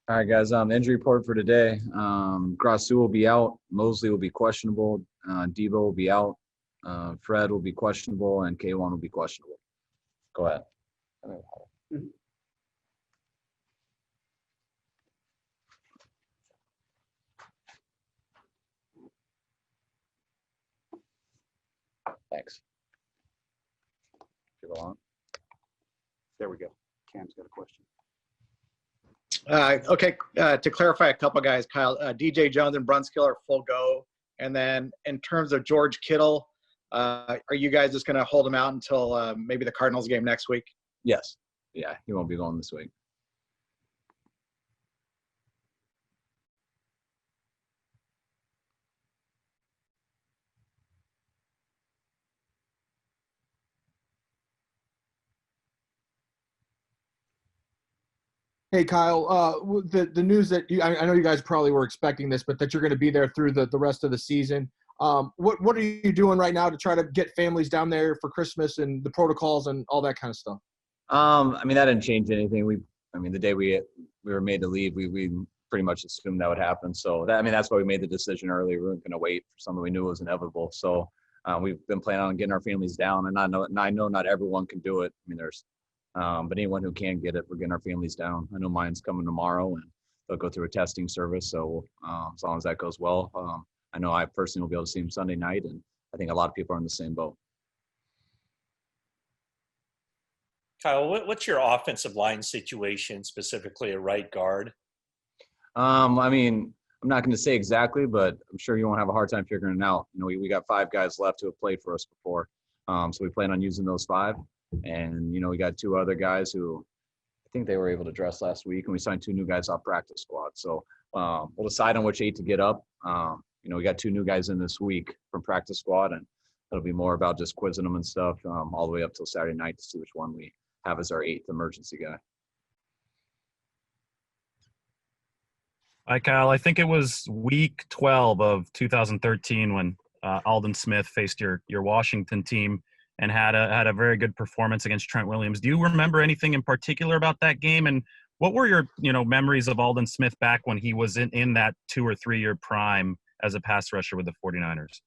All right, guys. Injury report for today. Grasu will be out. Mosley will be questionable. Debo will be out. Fred will be questionable, and K1 will be questionable. Go ahead. Thanks. Go on. There we go. Cam's got a question. Okay, to clarify a couple guys, Kyle, DJ Jones and Brunskill are full go. And then in terms of George Kittle, are you guys just going to hold him out until maybe the Cardinals game next week? Yes. Yeah, he won't be going this week. Hey, Kyle, the news that I know you guys probably were expecting this, but that you're going to be there through the rest of the season. What are you doing right now to try to get families down there for Christmas and the protocols and all that kind of stuff? I mean, that didn't change anything. The day we were made to leave, we pretty much assumed that would happen. So that's why we made the decision early. We weren't going to wait for something we knew was inevitable. So we've been planning on getting our families down, and I know not everyone can do it. I mean, but anyone who can get it, we're getting our families down. I know mine's coming tomorrow, and they'll go through a testing service. So as long as that goes well, I know I personally will be able to see them Sunday night, and I think a lot of people are in the same boat. Kyle, what's your offensive line situation, specifically a right guard? I'm not going to say exactly, but I'm sure you won't have a hard time figuring it out. We got 5 guys left who have played for us before. So we plan on using those 5. And, we got 2 other guys who I think they were able to dress last week, and we signed 2 new guys off practice squad. So we'll decide on which 8 to get up. We got 2 new guys in this week from practice squad, and it'll be more about just quizzing them and stuff all the way up till Saturday night to see which one we have as our 8th emergency guy. Hi, Kyle. I think it was week 12 of 2013 when Aldon Smith faced your Washington team and had a very good performance against Trent Williams. Do you remember anything in particular about that game? And what were your memories of Aldon Smith back when he was in that 2 or 3 year prime as a pass rusher with the 49ers?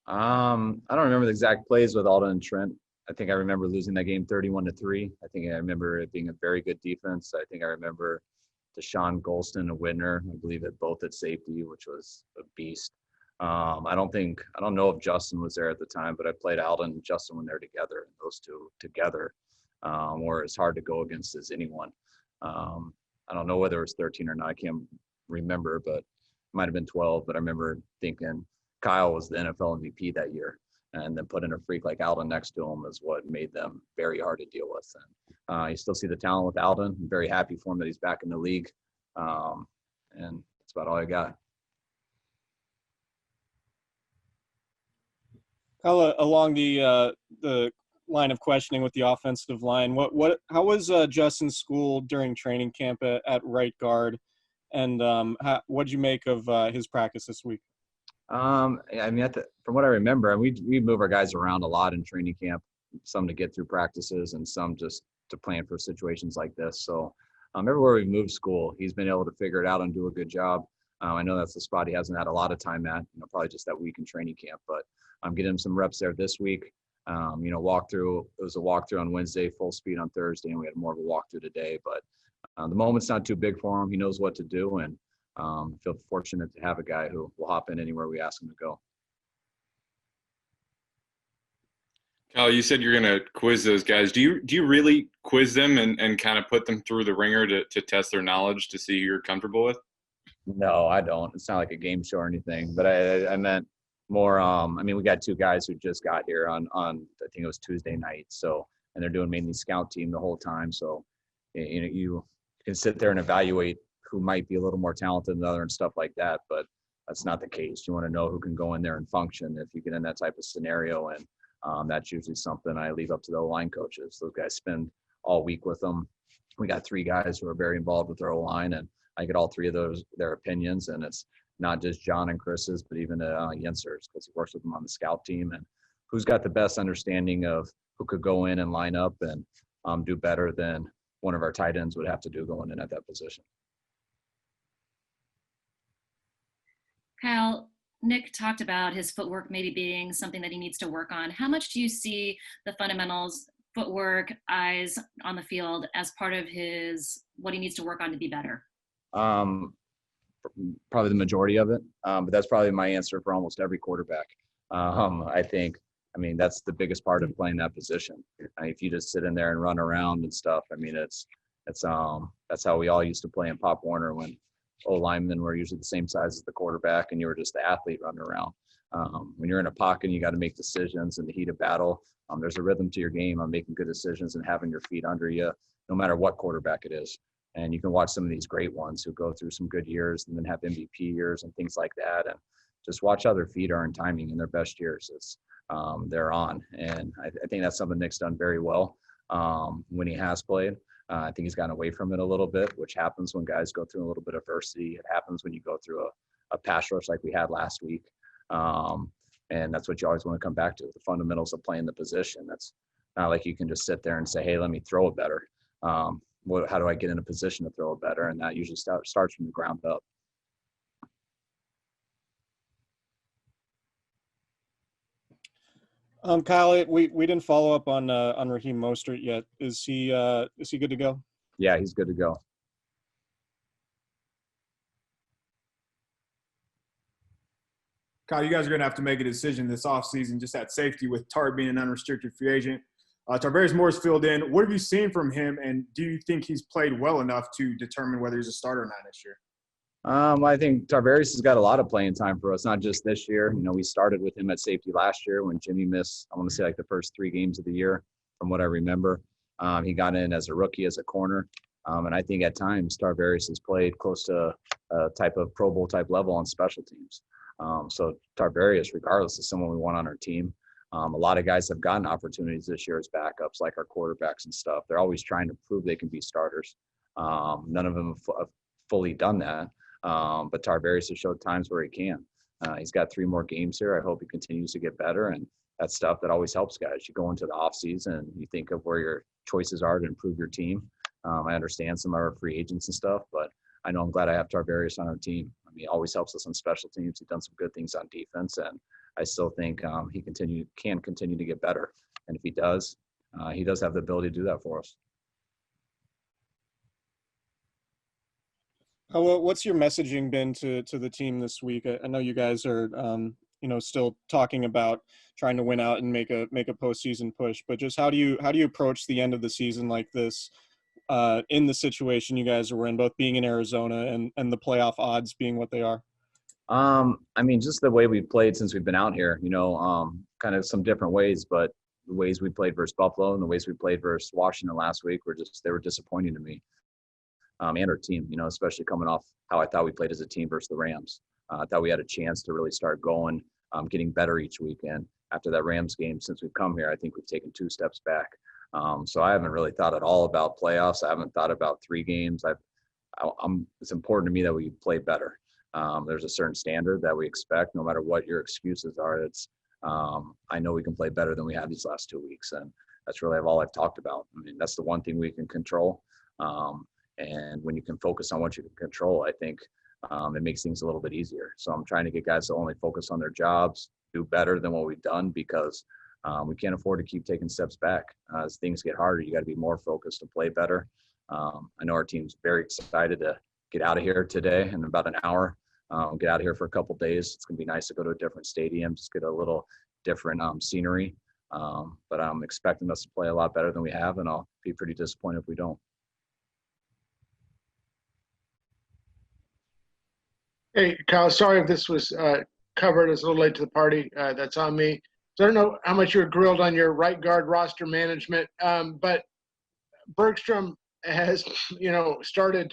I don't remember the exact plays with Aldon and Trent. I think I remember losing that game 31-3. I think I remember it being a very good defense. I think I remember Deshaun Golston and Whitner, I believe, both at safety, which was a beast. I don't know if Justin was there at the time, but I played Aldon and Justin when they're together, and those 2 together were as hard to go against as anyone. I don't know whether it was 13 or not. I can't remember, but it might have been 12. But I remember thinking Kyle was the NFL MVP that year, and then putting a freak like Aldon next to him is what made them very hard to deal with. And you still see the talent with Aldon. I'm very happy for him that he's back in the league. And that's about all I got. Kyle, along the line of questioning with the offensive line, how was Justin's school during training camp at right guard, and what did you make of his practice this week? From what I remember, we move our guys around a lot in training camp, some to get through practices and some just to plan for situations like this. So everywhere we moved school, he's been able to figure it out and do a good job. I know that's the spot he hasn't had a lot of time at, probably just that week in training camp, but I'm getting him some reps there this week. Walkthrough. It was a walkthrough on Wednesday, full speed on Thursday, and we had more of a walkthrough today. But the moment's not too big for him. He knows what to do, and feel fortunate to have a guy who will hop in anywhere we ask him to go. Kyle, you said you're going to quiz those guys. Do you really quiz them and kind of put them through the ringer to test their knowledge to see who you're comfortable with? No, I don't. It's not like a game show or anything. But I meant more. We got 2 guys who just got here on I think it was Tuesday night. So, and they're doing mainly scout team the whole time. So, you can sit there and evaluate who might be a little more talented than the other and stuff like that. But that's not the case. You want to know who can go in there and function if you get in that type of scenario. And that's usually something I leave up to the line coaches. Those guys spend all week with them. We got 3 guys who are very involved with their O-line, and I get all 3 of their opinions. And it's not just John and Chris's, but even Yenser's, because he works with them on the scout team, and who's got the best understanding of who could go in and line up and do better than one of our tight ends would have to do going in at that position. Kyle, Nick talked about his footwork maybe being something that he needs to work on. How much do you see the fundamentals, footwork, eyes on the field as part of his what he needs to work on to be better? Um, Probably the majority of it, but that's probably my answer for almost every quarterback. I mean, that's the biggest part of playing that position. If you just sit in there and run around and stuff, I mean, that's how we all used to play in Pop Warner when linemen were usually the same size as the quarterback and you were just the athlete running around. When you're in a pocket, you got to make decisions in the heat of battle. There's a rhythm to your game on making good decisions and having your feet under you, no matter what quarterback it is. And you can watch some of these great ones who go through some good years and then have MVP years and things like that. And just watch how their feet are in timing in their best years. They're on. And I think that's something Nick's done very well when he has played. I think he's gotten away from it a little bit, which happens when guys go through a little bit of adversity. It happens when you go through a pass rush like we had last week. And that's what you always want to come back to, the fundamentals of playing the position. That's not like you can just sit there and say, hey, let me throw it better. How do I get in a position to throw it better? And that usually starts from the ground up. Kyle, we didn't follow up on Raheem Mostert yet. Is he good to go? Yeah, he's good to go. Kyle, you guys are going to have to make a decision this offseason just at safety with Tart being an unrestricted free agent. Tarvaris Moore is filled in. What have you seen from him, and do you think he's played well enough to determine whether he's a starter or not this year? I think Tarvaris has got a lot of playing time for us, not just this year. We started with him at safety last year when Jimmy missed, I want to say, like the first 3 games of the year, from what I remember. He got in as a rookie, as a corner. And I think at times Tarvaris has played close to a type of Pro Bowl type level on special teams. So Tarvaris, regardless, is someone we want on our team. A lot of guys have gotten opportunities this year as backups, like our quarterbacks and stuff. They're always trying to prove they can be starters. None of them have fully done that. But Tarvaris has showed times where he can. He's got 3 more games here. I hope he continues to get better. And that's stuff that always helps guys. You go into the offseason and you think of where your choices are to improve your team. I understand some of our free agents and stuff, but I know I'm glad I have Tarvaris on our team. I mean, he always helps us on special teams. He's done some good things on defense, and I still think he can continue to get better. And if he does have the ability to do that for us. What's your messaging been to the team this week? I know you guys are still talking about trying to win out and make a postseason push, but just how do you approach the end of the season like this in the situation you guys are in, both being in Arizona and the playoff odds being what they are? I mean, just the way we've played since we've been out here, kind of some different ways, but the ways we played versus Buffalo and the ways we played versus Washington last week they were disappointing to me. And our team, especially coming off how I thought we played as a team versus the Rams. I thought we had a chance to really start going, getting better each weekend. After that Rams game, since we've come here, I think we've taken 2 steps back. So I haven't really thought at all about playoffs. I haven't thought about 3 games. It's important to me that we play better. There's a certain standard that we expect, no matter what your excuses are. I know we can play better than we have these last 2 weeks, and that's really all I've talked about. I mean, that's the one thing we can control. And when you can focus on what you can control, I think it makes things a little bit easier. So I'm trying to get guys to only focus on their jobs, do better than what we've done, because we can't afford to keep taking steps back. As things get harder, you got to be more focused to play better. I know our team's very excited to get out of here today in about an hour. Get out of here for a couple days. It's going to be nice to go to a different stadium, just get a little different scenery. But I'm expecting us to play a lot better than we have, and I'll be pretty disappointed if we don't. Hey, Kyle, sorry if this was covered. It's a little late to the party. That's on me. So I don't know how much you were grilled on your right guard roster management, but Bergstrom has, started,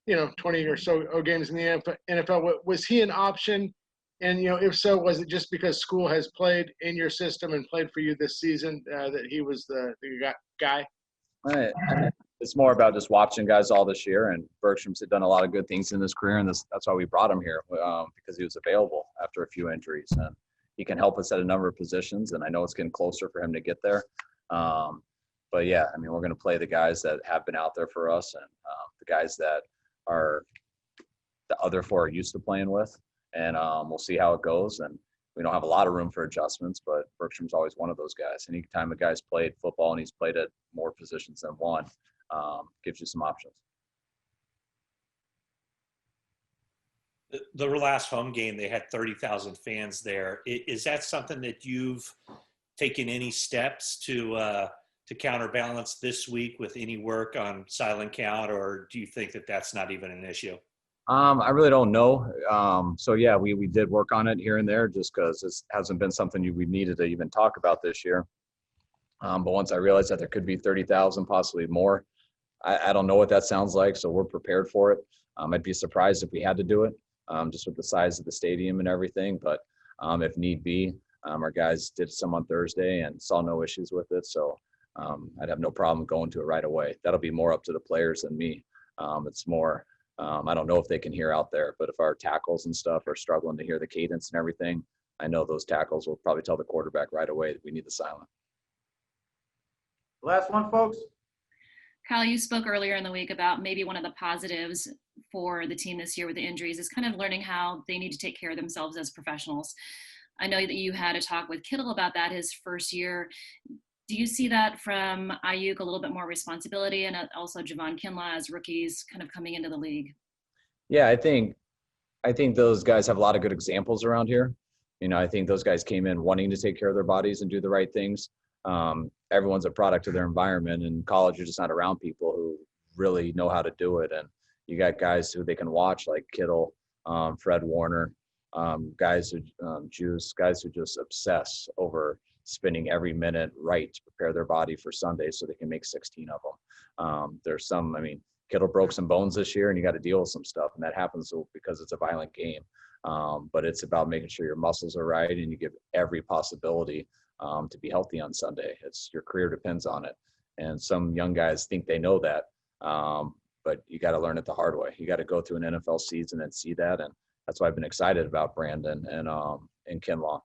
20 or so games in the NFL. Was he an option? And, if so, was it just because school has played in your system and played for you this season that he was the guy? It's more about just watching guys all this year, and Bergstrom's had done a lot of good things in his career, and that's why we brought him here, because he was available after a few injuries, and he can help us at a number of positions, and I know it's getting closer for him to get there. But yeah, I mean, we're going to play the guys that have been out there for us, and the guys that are the other 4 are used to playing with, and we'll see how it goes. And we don't have a lot of room for adjustments, but Bergstrom's always one of those guys. Anytime a guy's played football and he's played at more positions than one, gives you some options. The last home game, they had 30,000 fans there. Is that something that you've taken any steps to counterbalance this week with any work on silent count, or do you think that that's not even an issue? I really don't know. So yeah, we did work on it here and there just because it hasn't been something we needed to even talk about this year. But once I realized that there could be 30,000, possibly more, I don't know what that sounds like. So we're prepared for it. I'd be surprised if we had to do it, just with the size of the stadium and everything. But if need be, our guys did some on Thursday and saw no issues with it. So I'd have no problem going to it right away. That'll be more up to the players than me. It's more, I don't know if they can hear out there, but if our tackles and stuff are struggling to hear the cadence and everything, I know those tackles will probably tell the quarterback right away that we need the silent. Last one, folks. Kyle, you spoke earlier in the week about maybe one of the positives for the team this year with the injuries is kind of learning how they need to take care of themselves as professionals. I know that you had a talk with Kittle about that his first year. Do you see that from Ayuk, a little bit more responsibility, and also Javon Kinlaw as rookies kind of coming into the league? Yeah, I think those guys have a lot of good examples around here. I think those guys came in wanting to take care of their bodies and do the right things. Everyone's a product of their environment. In college, you're just not around people who really know how to do it. And you got guys who they can watch, like Kittle, Fred Warner, guys who just obsess over spending every minute right to prepare their body for Sunday so they can make 16 of them. There's some, Kittle broke some bones this year and you got to deal with some stuff, and that happens because it's a violent game. But it's about making sure your muscles are right and you give every possibility to be healthy on Sunday. Your career depends on it. And some young guys think they know that, but you got to learn it the hard way. You got to go through an NFL season and see that. And that's why I've been excited about Brandon and Kinlaw,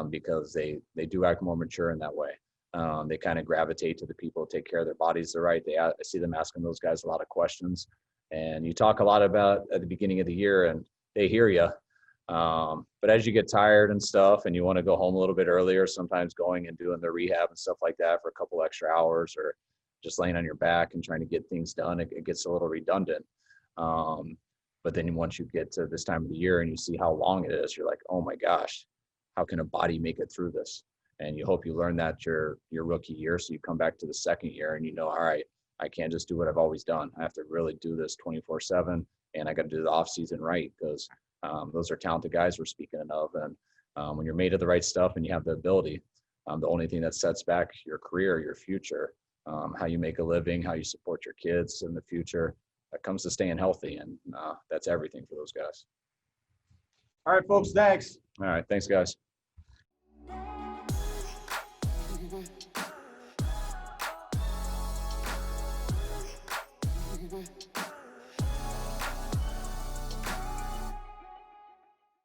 because they do act more mature in that way. They kind of gravitate to the people who take care of their bodies the right. I see them asking those guys a lot of questions. And you talk a lot about at the beginning of the year and they hear you. But as you get tired and stuff and you want to go home a little bit earlier, sometimes going and doing the rehab and stuff like that for a couple extra hours, or just laying on your back and trying to get things done, it gets a little redundant. But then once you get to this time of the year and you see how long it is, you're like, oh my gosh, how can a body make it through this? And you hope you learn that your rookie year. So you come back to the second year and all right, I can't just do what I've always done. I have to really do this 24/7, and I got to do the off season right, because those are talented guys we're speaking of. And when you're made of the right stuff and you have the ability, the only thing that sets back your career, your future, how you make a living, how you support your kids in the future, that comes to staying healthy. And that's everything for those guys. All right, folks, thanks. All right. Thanks, guys.